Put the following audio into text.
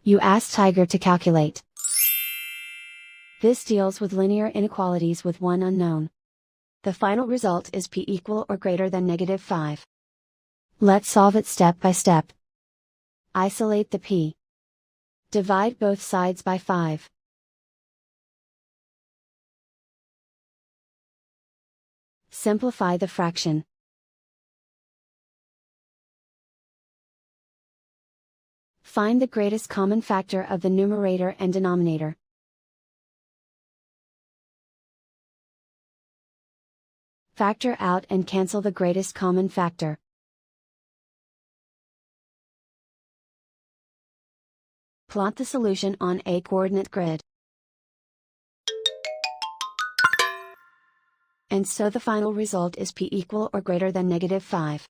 You ask Tiger to calculate. This deals with linear inequalities with one unknown. The final result is p equal or greater than -5. Let's solve it step by step. Isolate the p. Divide both sides by 5. Simplify the fraction. Find the greatest common factor of the numerator and denominator. Factor out and cancel the greatest common factor. Plot the solution on a coordinate grid. And so the final result is p equal or greater than -5.